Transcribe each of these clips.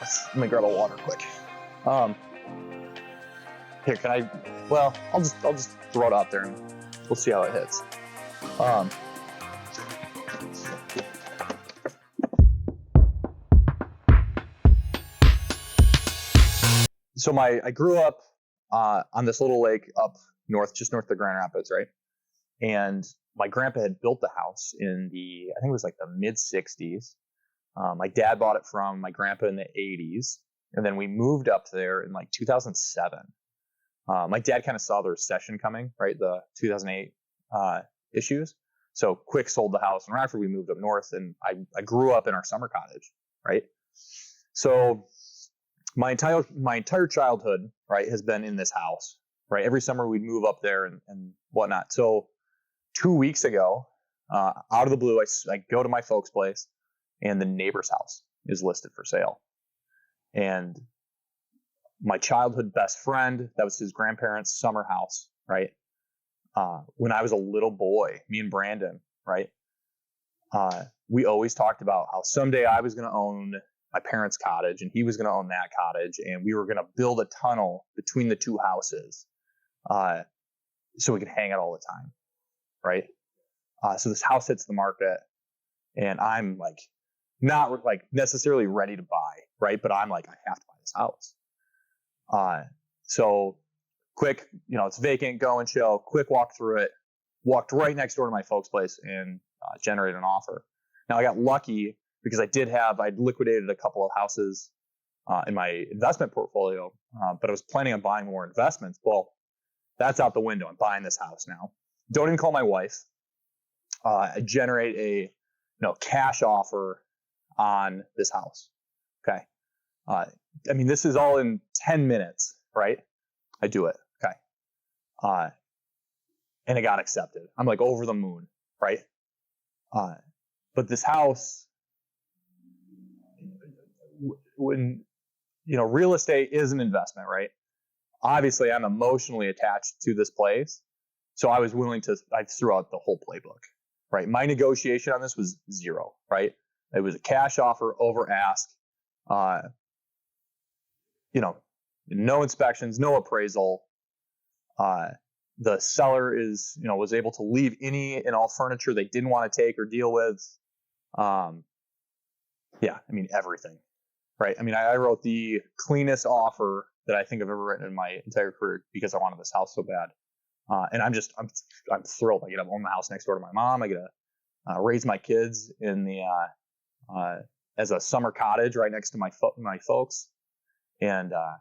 Let me grab a water quick. Here, can I? Well, I'll just throw it out there and we'll see how it hits. So I grew up on this little lake up north, just north of Grand Rapids, right? And my grandpa had built the house in I think it was like the mid 60s. My dad bought it from my grandpa in the 80s. And then we moved up there in like 2007. My dad kind of saw the recession coming, right? The 2008 issues. So quick sold the house in Rockford. We moved up north, and I grew up in our summer cottage, right? So my entire childhood, right, has been in this house, right? Every summer we'd move up there and whatnot. So 2 weeks ago, out of the blue, I go to my folks' place, and the neighbor's house is listed for sale. And my childhood best friend, that was his grandparents' summer house, right? When I was a little boy, me and Brandon, right? We always talked about how someday I was going to own my parents' cottage and he was going to own that cottage, and we were going to build a tunnel between the two houses so we could hang out all the time, right? So this house hits the market, and I'm like not like necessarily ready to buy, right? But I'm like, I have to buy this house. So quick, it's vacant, go and show, quick walk through it, walked right next door to my folks' place and generated an offer. Now I got lucky because I'd liquidated a couple of houses in my investment portfolio, but I was planning on buying more investments. Well, that's out the window. I'm buying this house now. Don't even call my wife. I generate a cash offer on this house. Okay. This is all in 10 minutes, right? I do it. Okay. And it got accepted. I'm like over the moon, right? But this house, when, real estate is an investment, right? Obviously, I'm emotionally attached to this place. So I was willing I threw out the whole playbook, right? My negotiation on this was zero, right? It was a cash offer over ask. No inspections, no appraisal. The seller was able to leave any and all furniture they didn't want to take or deal with. Everything, right? I wrote the cleanest offer that I think I've ever written in my entire career because I wanted this house so bad. And I'm thrilled. I get to own the house next door to my mom. I get to raise my kids in as a summer cottage right next to my folks. And I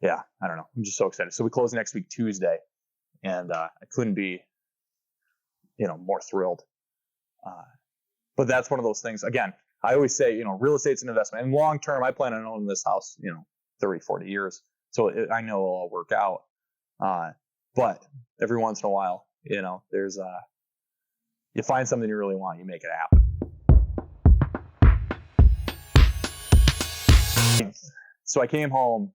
don't know. I'm just so excited. So we close next week, Tuesday, and I couldn't be, more thrilled. But that's one of those things. Again, I always say, real estate's an investment. And long term, I plan on owning this house, 30, 40 years. So I know it'll all work out. But every once in a while, there's you find something you really want, you make it happen. So I came home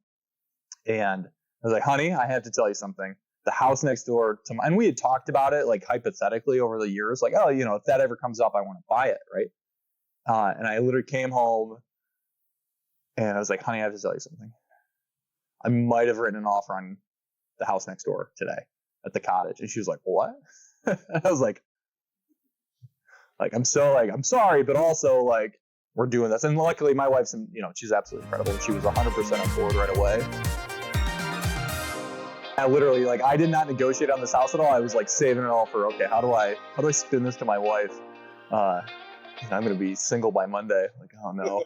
and I was like, honey, I have to tell you something. The house next door to and we had talked about it like hypothetically over the years, like, oh, if that ever comes up, I want to buy it, right? And I literally came home and I was like, honey, I have to tell you something. I might have written an offer on the house next door today at the cottage. And she was like, what? I was like, I'm sorry, but also like, we're doing this. And luckily my wife's, she's absolutely incredible. She was 100% on board right away. I literally, I did not negotiate on this house at all. I was like saving it all for, okay, how do I spin this to my wife? I'm going to be single by Monday. Like, oh no.